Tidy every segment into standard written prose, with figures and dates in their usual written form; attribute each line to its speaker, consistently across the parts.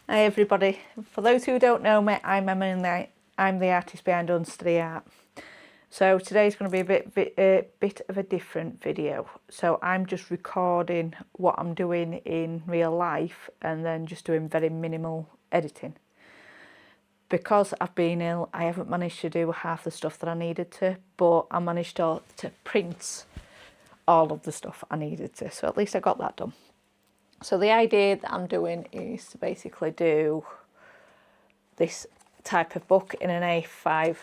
Speaker 1: Hi everybody, for those who don't know me, I'm Emma, I'm the artist behind Unsteady Art. So today's going to be a bit of a different video. So I'm just recording what I'm doing in real life and then just doing very minimal editing. Because I've been ill, I haven't managed to do half the stuff that I needed to, but I managed to print all of the stuff I needed to, so at least I got that done. So the idea that I'm doing is to basically do this type of book in an A7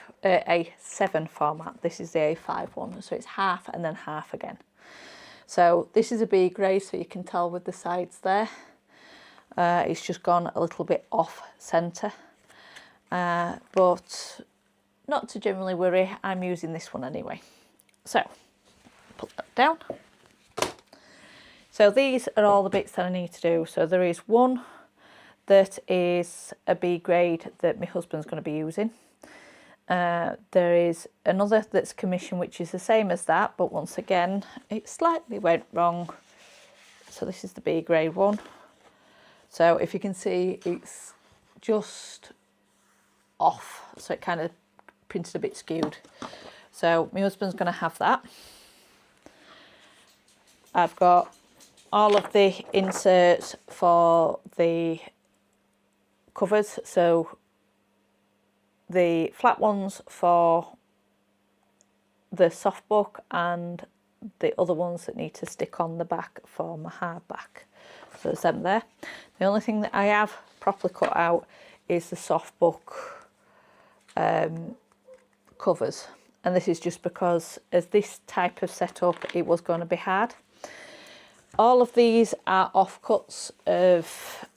Speaker 1: format. This is the A5 one, so it's half and then half again. So this is a B grade, so you can tell with the sides there. It's just gone a little bit off centre, but not to generally worry, I'm using this one anyway. So put that down. So these are all the bits that I need to do. So there is one that is a B grade that my husband's going to be using. There is another that's commissioned, which is the same as that, but once again, it slightly went wrong. So this is the B grade one. So if you can see, it's just off. So it kind of printed a bit skewed. So my husband's going to have that. I've got all of the inserts for the covers, so the flat ones for the soft book and the other ones that need to stick on the back for my hardback. So there's them there. The only thing that I have properly cut out is the soft book covers, and this is just because as this type of setup, it was going to be hard. All of these are offcuts of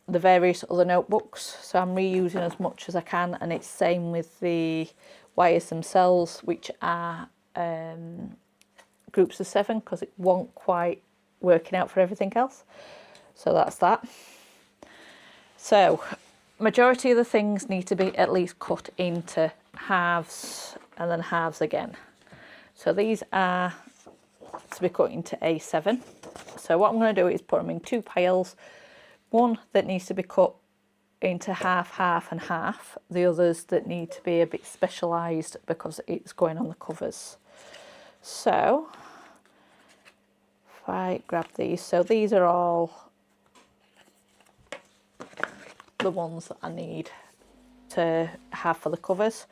Speaker 1: the various other notebooks, so I'm reusing as much as I can, and it's same with the wires themselves, which are groups of 7 because it won't quite working out for everything else. So that's that. So majority of the things need to be at least cut into halves and then halves again. So these are to be cut into A7. So what I'm going to do is put them in two piles. One that needs to be cut into half, half and half. The others that need to be a bit specialised because it's going on the covers. So if I grab these, so these are all the ones that I need to have for the covers.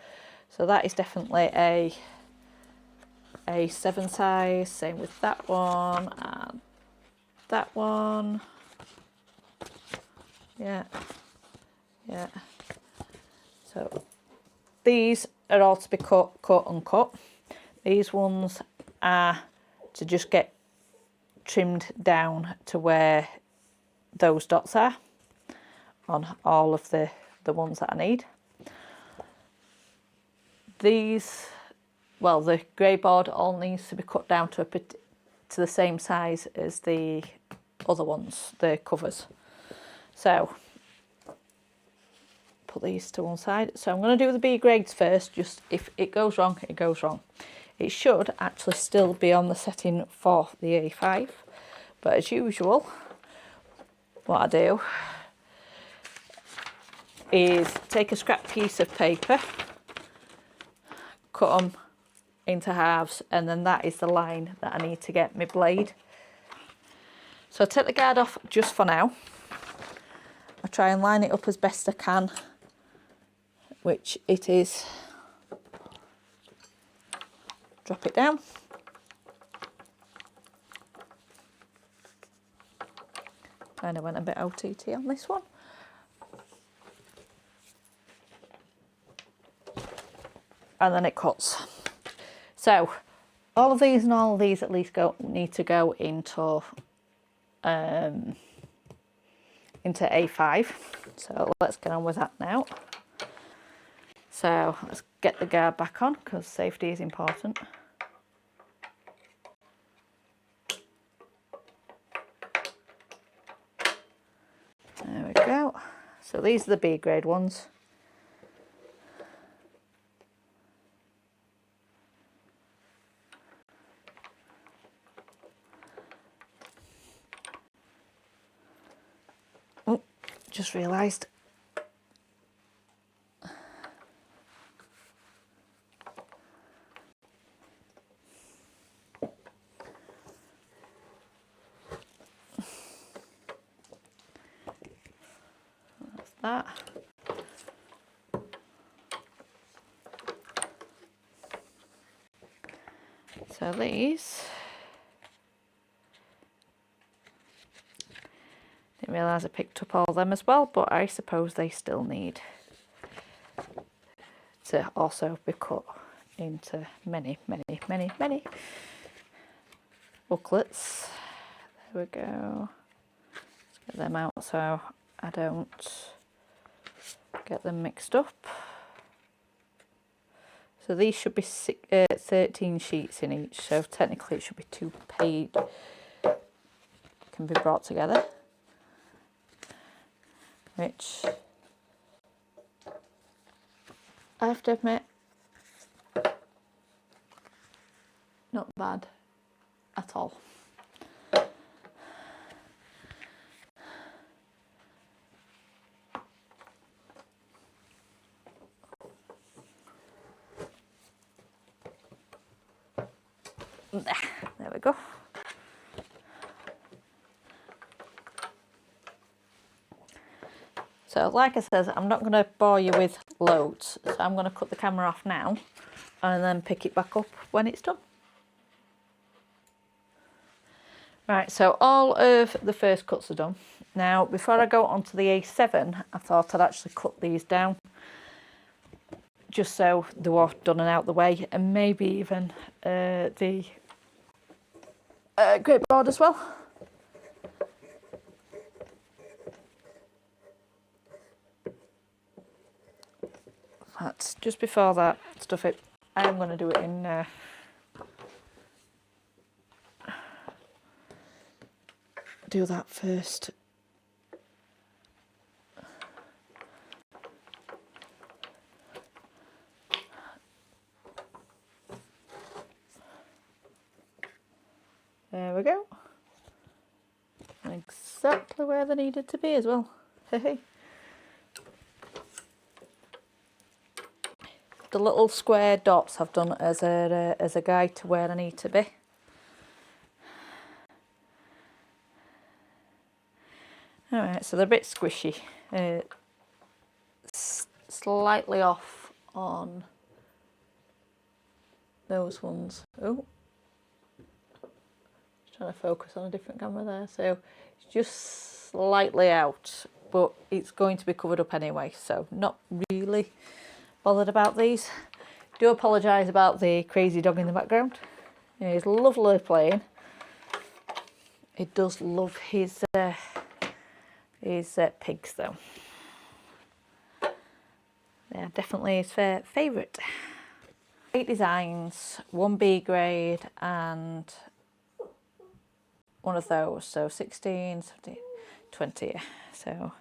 Speaker 1: So that is definitely a 7 size, same with that one and that one. Yeah. So these are all to be cut and cut. These ones are to just get trimmed down to where those dots are on all of the ones that I need. These, well, the grey board all needs to be cut down to the same size as the other ones, the covers. So put these to one side. So I'm going to do the B grades first, just if it goes wrong, it goes wrong. It should actually still be on the setting for the A5, but as usual, what I do is take a scrap piece of paper, cut them into halves, and then that is the line that I need to get my blade. So I take the guard off just for now. I try and line it up as best I can, which it is. Drop it down. Kind of went a bit OTT on this one. And then it cuts. So all of these and all of these at least need to go into A5. So let's get on with that now. So let's get the guard back on because safety is important. There we go. So these are the B grade ones. just realised that's that. So these, didn't realise I picked up all of them as well, but I suppose they still need to also be cut into many booklets. There we go. Let's get them out so I don't get them mixed up. So these should be 13 sheets in each, so technically it should be 2 pages can be brought together, which I have to admit, not bad at all. There we go. So like I said, I'm not going to bore you with loads, so I'm going to cut the camera off now and then pick it back up when it's done. Right, so all of the first cuts are done. Now before I go on to the A7, I thought I'd actually cut these down just so they were done and out the way, and maybe even the great board as well. But just before that, stuff it. I am going to do it in do that first. There we go. Exactly where they needed to be as well. Hey. The little square dots I've done as a guide to where I need to be. Alright, so they're a bit squishy. Slightly off on those ones. Oh. Trying to focus on a different camera there, so it's just slightly out, but it's going to be covered up anyway, so not really bothered about these. Do apologise about the crazy dog in the background. Yeah, he's lovely playing. He does love his pigs though. Yeah, definitely his favourite. 8 designs, 1 B grade and one of those, so 16, 17, 20, so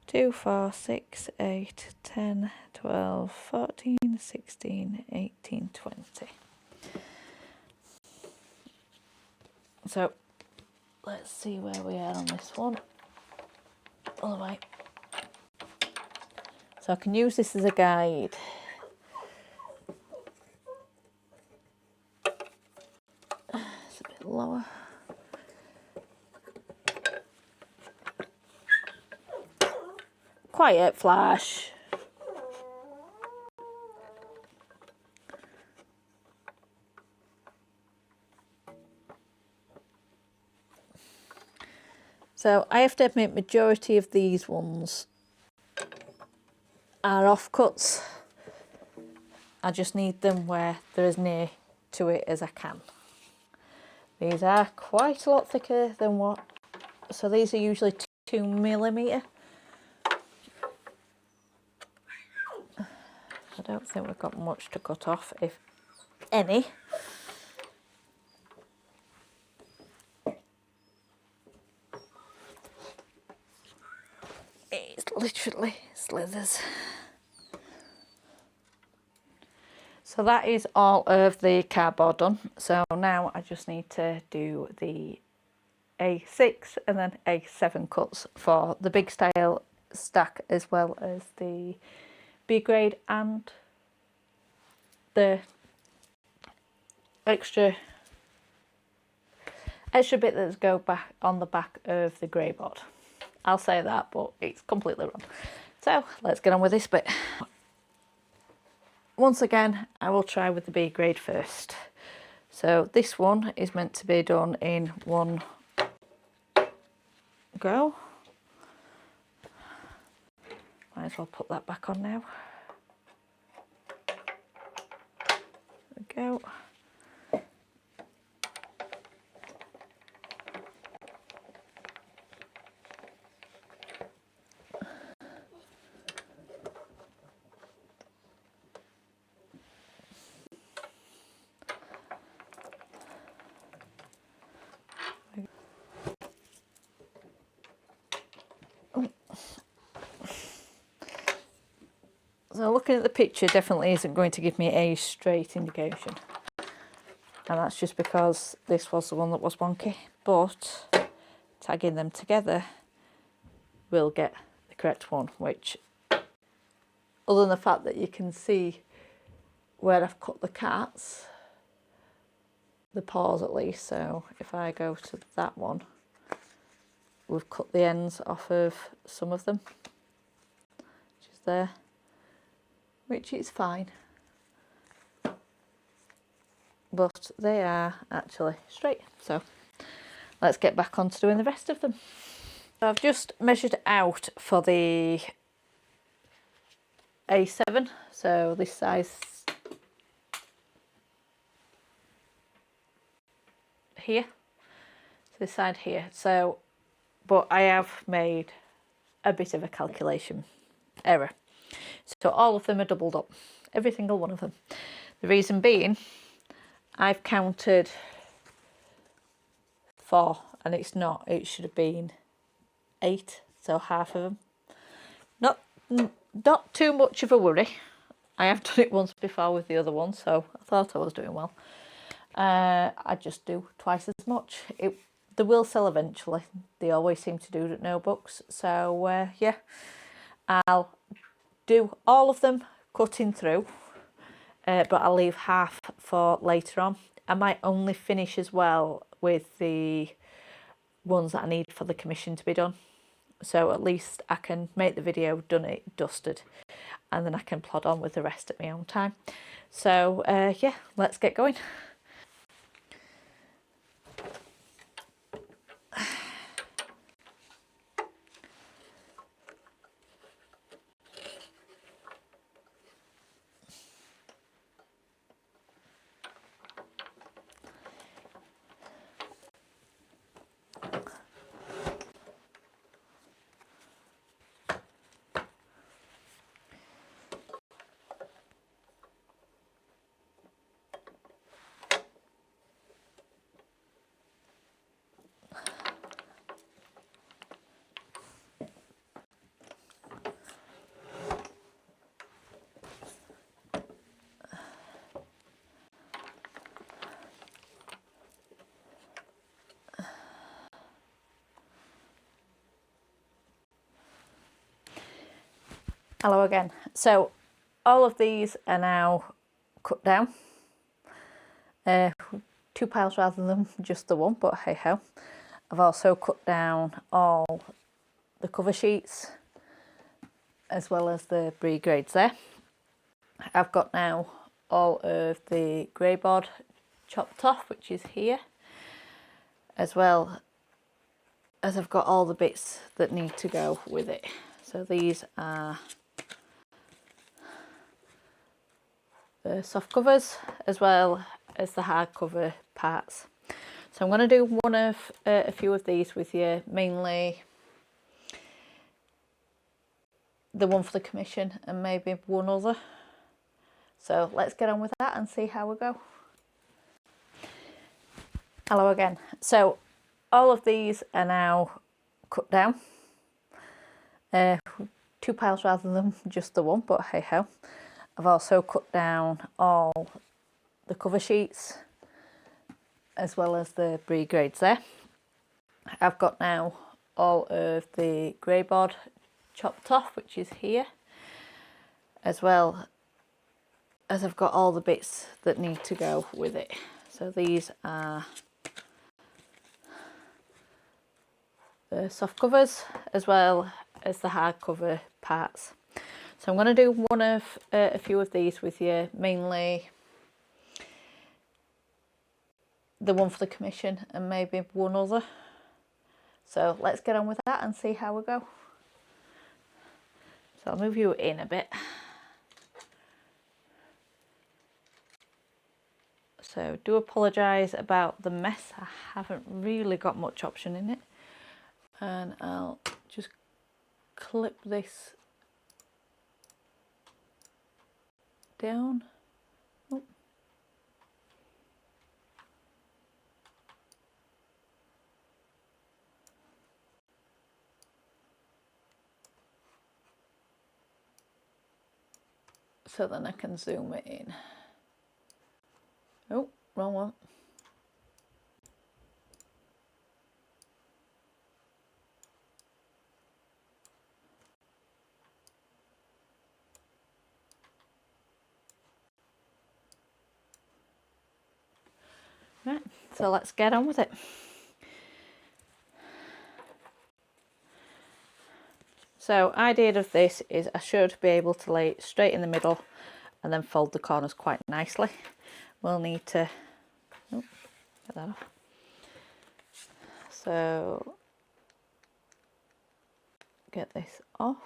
Speaker 1: 2, 4, 6, 8, 10, 12, 14, 16, 18, 20. So let's see where we are on this one. All the way. So I can use this as a guide. It's a bit lower. Quiet, Flash. So I have to admit, majority of these ones are offcuts. I just need them where they're as near to it as I can. These are quite a lot thicker than what, so these are usually 2mm. I don't think we've got much to cut off, if any. It literally slithers. So that is all of the cardboard done. So now I just need to do the A6 and then A7 cuts for the big style stack, as well as the B grade and the extra bit that go back on the back of the grey board. I'll say that, but it's completely wrong. So let's get on with this bit. Once again, I will try with the B grade first. So this one is meant to be done in one go. Might as well put that back on now. There we go. So looking at the picture definitely isn't going to give me a straight indication. And that's just because this was the one that was wonky. But tagging them together will get the correct one, which, other than the fact that you can see where I've cut the cats, the paws at least. So if I go to that one, we've cut the ends off of some of them, which is there, which is fine, but they are actually straight. So let's get back on to doing the rest of them. So I've just measured out for the A7, so this size here, so this side here. So, but I have made a bit of a calculation error. So all of them are doubled up, every single one of them. The reason being, I've counted 4 and it's not, it should have been 8, so half of them. Not too much of a worry. I have done it once before with the other one, so I thought I was doing well. I just do twice as much. They will sell eventually. They always seem to do it at no books. So yeah, I'll do all of them cutting through, but I'll leave half for later on. I might only finish as well with the ones that I need for the commission to be done. So at least I can make the video, done it, dusted, and then I can plod on with the rest at my own time. So yeah, let's get going. Hello again. So all of these are now cut down. 2 piles rather than just the one, but hey ho. I've also cut down all the cover sheets as well as the brie grades there. I've got now all of the grey board chopped off, which is here, as well as I've got all the bits that need to go with it. So these are the soft covers as well as the hardcover parts. So I'm going to do one of a few of these with you, mainly the one for the commission and maybe one other. So let's get on with that and see how we go. Hello again. So all of these are now cut down. 2 piles rather than just the one, but hey ho. I've also cut down all the cover sheets as well as the brie grades there. I've got now all of the grey board chopped off, which is here, as well as I've got all the bits that need to go with it. So these are the soft covers as well as the hardcover parts. So I'm going to do one of a few of these with you, mainly the one for the commission and maybe one other. So let's get on with that and see how we go. So I'll move you in a bit. So do apologise about the mess. I haven't really got much option in it. And I'll just clip this down. Oh. So then I can zoom it in. Oh, wrong one. Right, so let's get on with it. So idea of this is I should be able to lay it straight in the middle and then fold the corners quite nicely. We'll need to get that off. So get this off.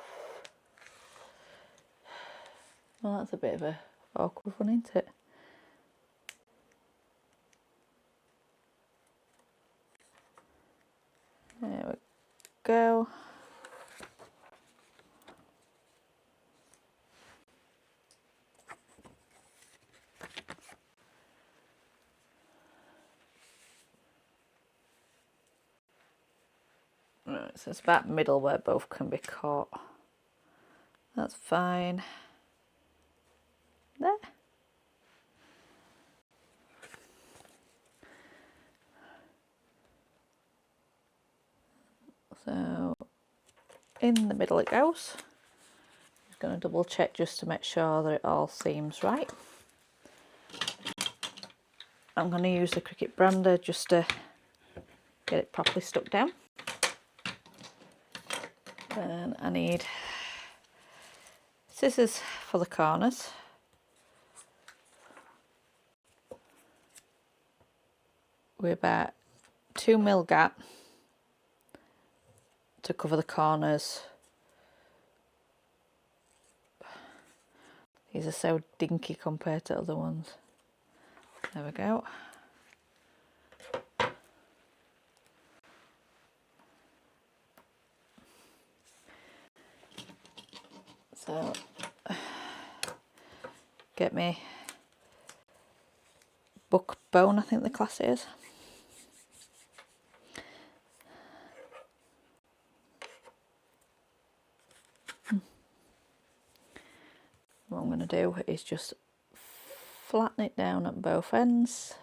Speaker 1: Well, that's a bit of a awkward one, isn't it? There we go. Right, so it's about middle where both can be caught. That's fine. There. So in the middle it goes. Just going to double check just to make sure that it all seems right. I'm going to use the Cricut brander just to get it properly stuck down. Then I need scissors for the corners. We're about 2mm gap to cover the corners. These are so dinky compared to other ones. There we go. So get me buck bone, I think the class is. What I'm going to do is just flatten it down at both ends.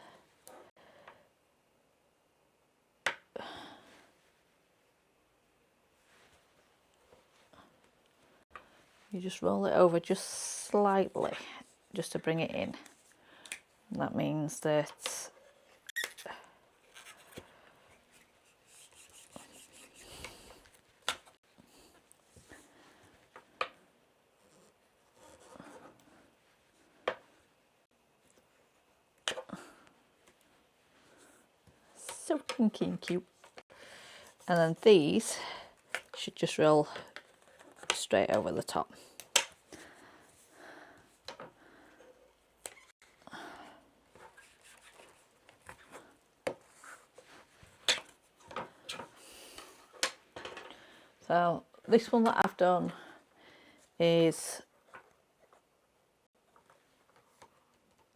Speaker 1: You just roll it over just slightly, just to bring it in. And that means that so kinky and cute. And then these should just roll straight over the top. So this one that I've done is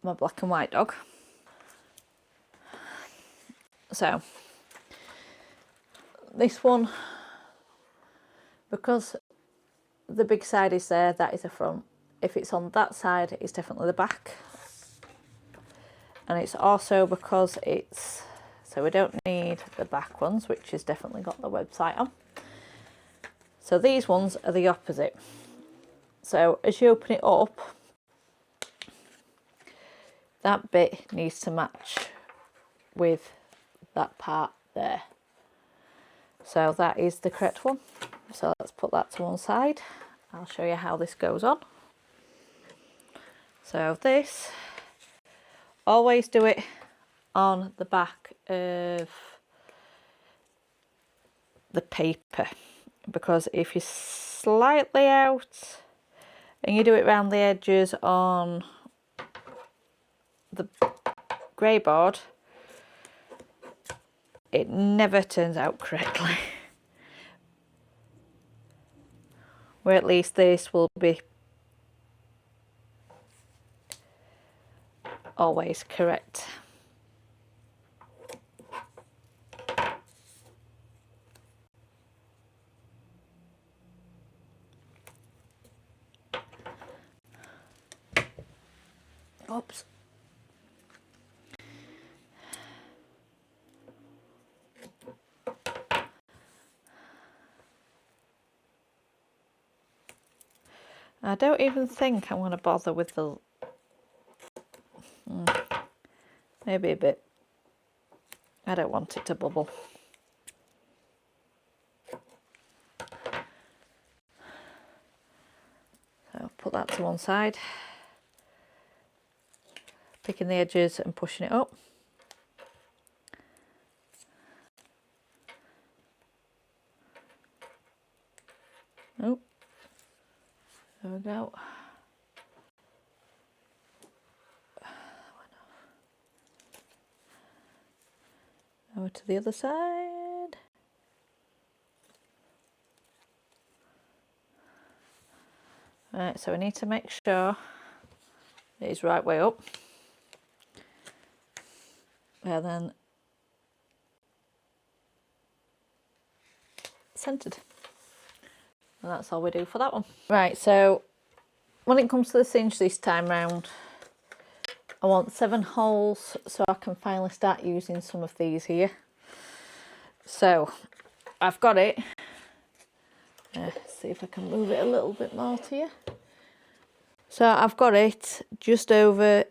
Speaker 1: my black and white dog. So this one, because the big side is there, that is the front. If it's on that side, it's definitely the back. And it's also because it's, so we don't need the back ones, which has definitely got the website on. So these ones are the opposite. So as you open it up, that bit needs to match with that part there. So that is the correct one. So let's put that to one side. I'll show you how this goes on. So this, always do it on the back of the paper, because if you're slightly out and you do it around the edges on the grey board, it never turns out correctly. Where at least this will be always correct. Oops. I don't even think I'm going to bother with the... maybe a bit. I don't want it to bubble. So put that to one side. Picking the edges and pushing it up. Oh, there we go. Over to the other side. Right, so we need to make sure it is right way up. And then centered. And that's all we do for that one. Right, so when it comes to the cinch this time round, I want 7 holes so I can finally start using some of these here. So I've got it. See if I can move it a little bit more to you. So I've got it just over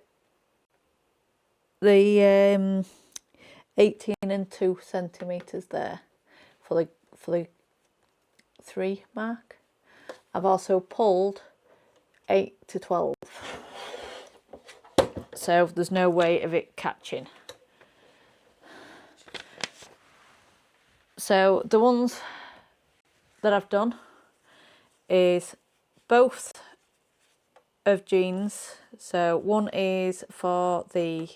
Speaker 1: the 18 and 2 centimeters there for the 3 mark. I've also pulled 8 to 12. So there's no way of it catching. So the ones that I've done is both of jeans. So one is for the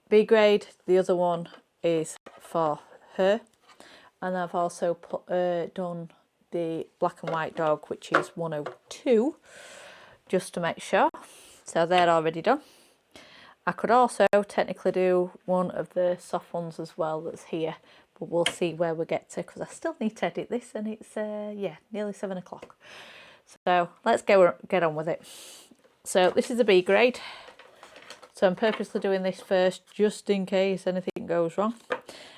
Speaker 1: B grade, the other one is for her, and I've also done the black and white dog, which is 102, just to make sure. So they're already done. I could also technically do one of the soft ones as well that's here, but we'll see where we get to, because I still need to edit this, and it's yeah, nearly 7 o'clock. So let's get on with it. So this is a B grade. So I'm purposely doing this first just in case anything goes wrong.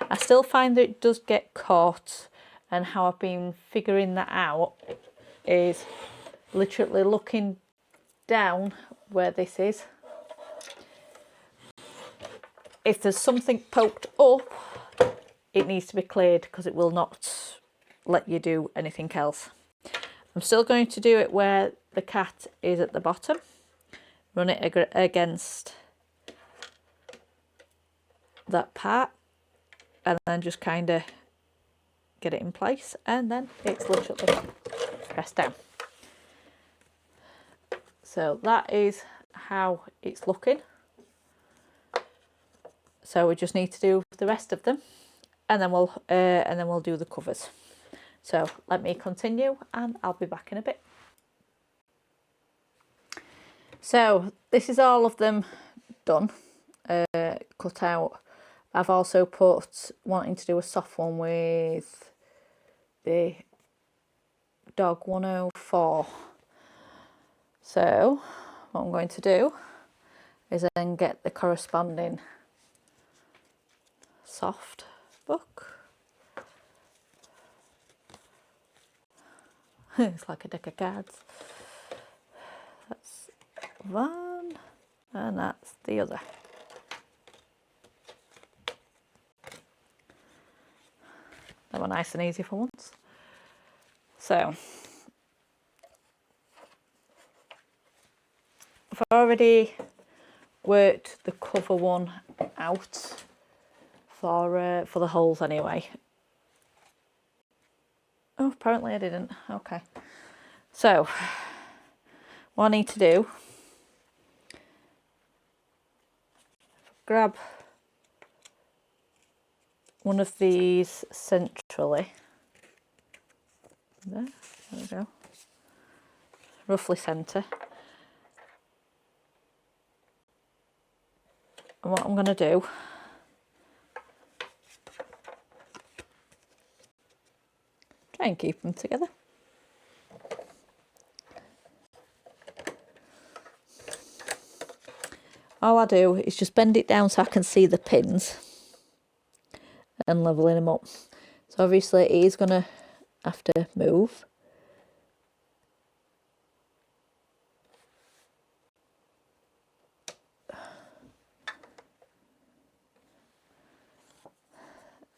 Speaker 1: I still find that it does get caught, and how I've been figuring that out is literally looking down where this is. If there's something poked up, it needs to be cleared, because it will not let you do anything else. I'm still going to do it where the cat is at the bottom. Run it against that part, and then just kind of get it in place, and then it's literally pressed down. So that is how it's looking. So we just need to do the rest of them, and then we'll do the covers. So let me continue, and I'll be back in a bit. So this is all of them done, cut out. I've also put wanting to do a soft one with the dog 104. So what I'm going to do is then get the corresponding soft book It's like a deck of cards. That's one, and that's the other. That were nice and easy for once. So I've already worked the cover one out for the holes anyway. Oh, apparently I didn't. Okay. So what I need to do, grab one of these centrally. There we go. Roughly centre. And what I'm going to do, try and keep them together. All I do is just bend it down so I can see the pins and leveling them up. So obviously it is going to have to move.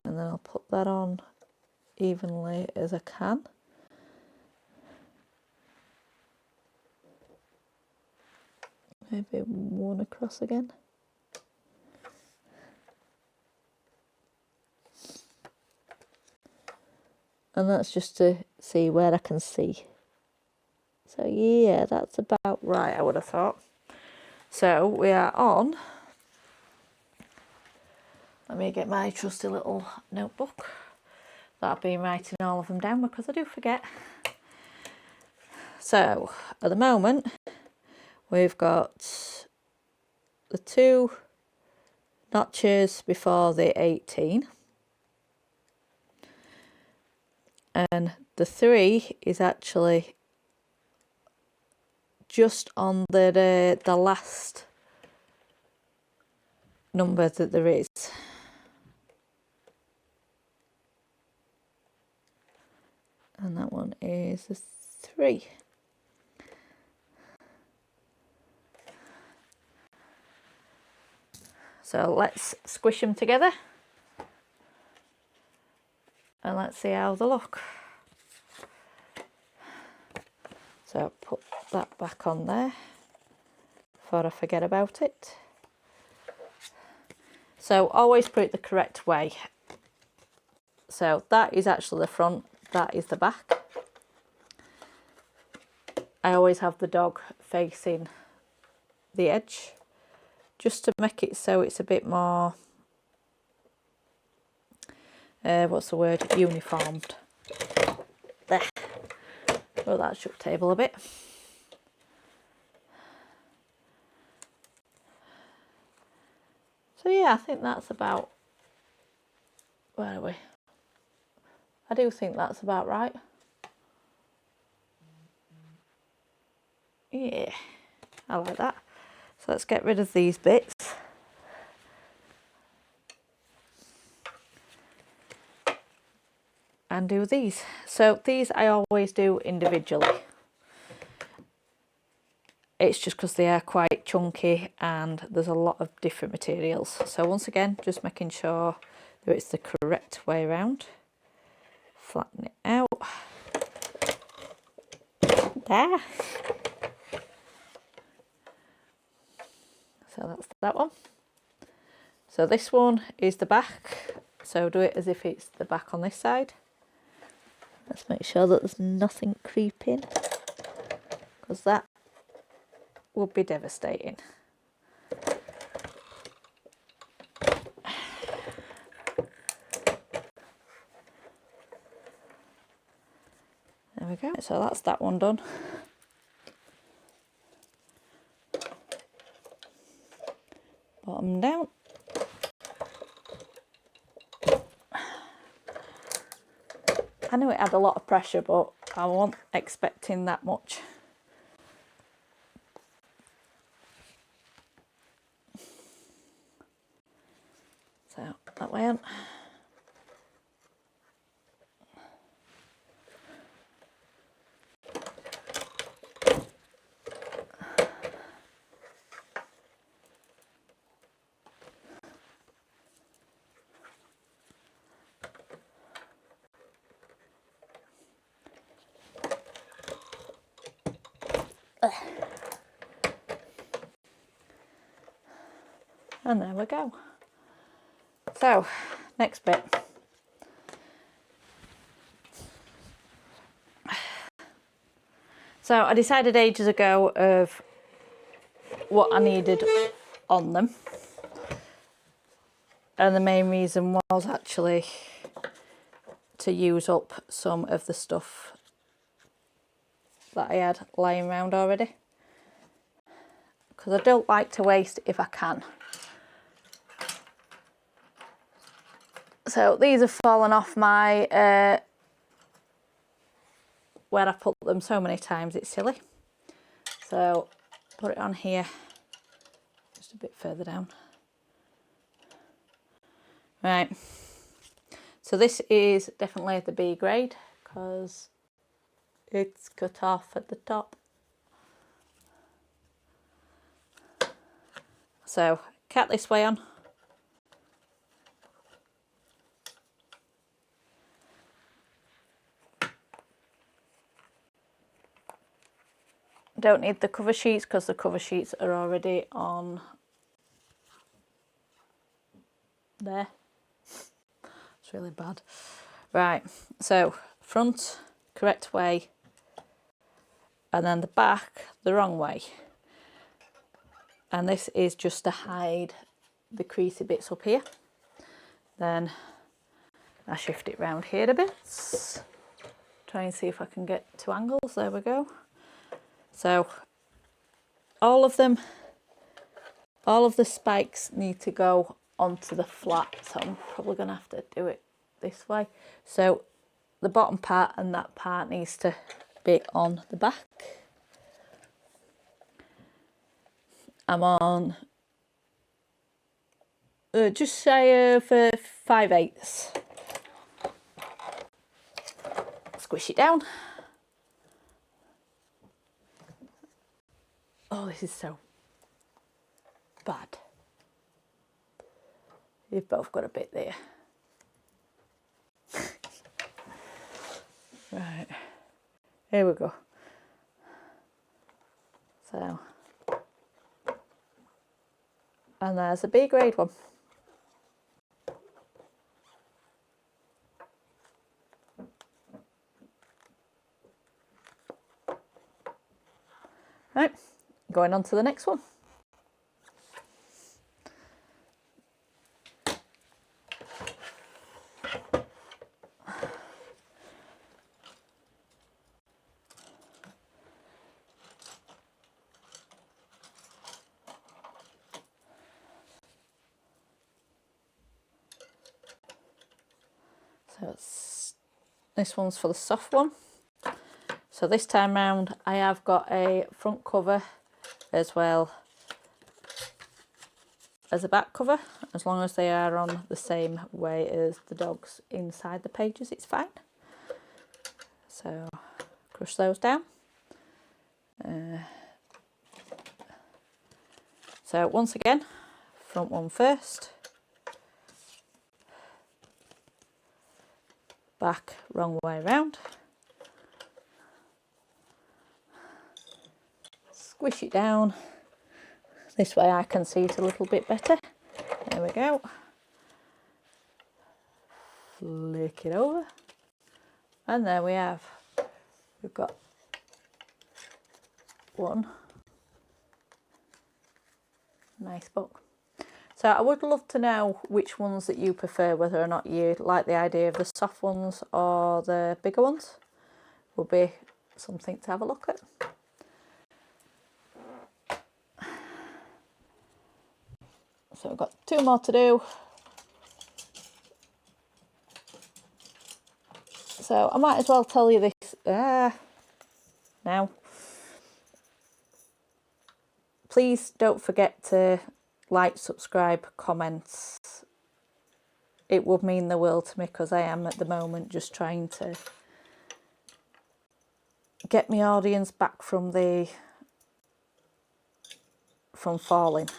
Speaker 1: And then I'll put that on evenly as I can. Maybe one across again. And that's just to see where I can see. So yeah, that's about right, I would have thought. So we are on. Let me get my trusty little notebook that I've been writing all of them down because I do forget. So at the moment we've got the 2 notches before the 18, and the 3 is actually just on the last number that there is. And that one is a 3. So let's squish them together and let's see how they look. So put that back on there before I forget about it. So always put it the correct way. So that is actually the front, that is the back. I always have the dog facing the edge, just to make it so it's a bit more, what's the word, uniformed. There. Well, that shook table a bit. So yeah, I think that's about, where are we? I do think that's about right. Yeah, I like that. So let's get rid of these bits. And do these. So these I always do individually. It's just because they are quite chunky and there's a lot of different materials. So once again, just making sure that it's the correct way around. Flatten it out. There. So that's that one. So this one is the back. So do it as if it's the back on this side. Let's make sure that there's nothing creeping, because that would be devastating. There we go. So that's that one done. Bottom down. I knew it had a lot of pressure, but I wasn't expecting that much. So that way on. And there we go. So, next bit. So I decided ages ago of what I needed on them. And the main reason was actually to use up some of the stuff that I had lying around already. Because I don't like to waste if I can. So these have fallen off my, where I put them so many times, it's silly. So put it on here, just a bit further down. Right, so this is definitely the B grade because it's cut off at the top. So cat this way on. Don't need the cover sheets because the cover sheets are already on there. It's really bad. Right, so front correct way and then the back the wrong way. And this is just to hide the creasy bits up here. Then I shift it round here a bit. Try and see if I can get 2 angles. There we go. So all of them, all of the spikes need to go onto the flat. So I'm probably going to have to do it this way. So the bottom part and that part needs to be on the back. I'm on just shy of 5/8. Squish it down. Oh, this is so bad. You've both got a bit there. Right, here we go. So, and there's a B grade one. Right, going on to the next one. So this one's for the soft one. So this time round I have got a front cover as well as a back cover. As long as they are on the same way as the dogs inside the pages, it's fine. So crush those down. So once again, front one first. Back wrong way round. Squish it down. This way I can see it a little bit better. There we go. Flick it over. And there we have. We've got one nice book. So I would love to know which ones that you prefer, whether or not you like the idea of the soft ones or the bigger ones. Would be something to have a look at. So we've got 2 more to do. So I might as well tell you this now. Please don't forget to like, subscribe, comments. It would mean the world to me because I am at the moment just trying to get my audience back from falling.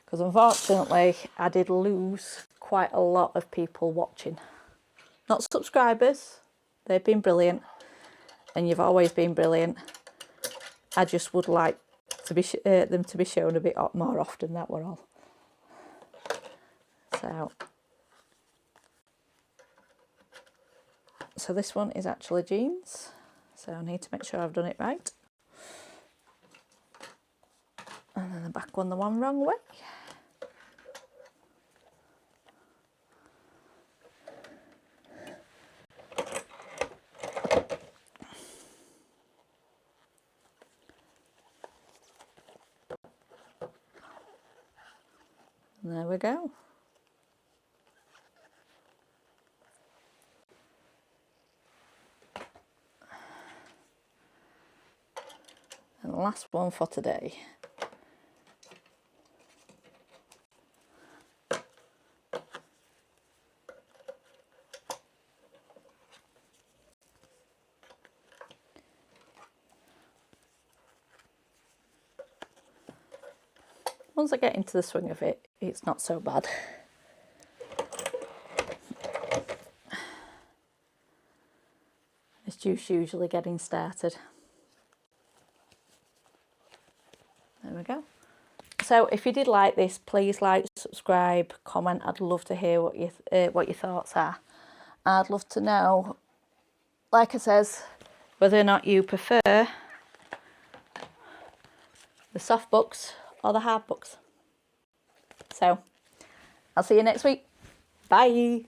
Speaker 1: Because unfortunately I did lose quite a lot of people watching. Not subscribers, they've been brilliant and you've always been brilliant. I just would like to be them to be shown a bit more often, that were all. So this one is actually jeans, so I need to make sure I've done it right. And then the back one the wrong way. And there we go. And the last one for today. Once I get into the swing of it, it's not so bad. It's just usually getting started. There we go. So if you did like this, please like, subscribe, comment. I'd love to hear what your thoughts are. I'd love to know, like I says, whether or not you prefer the soft books or the hard books. So I'll see you next week. Bye.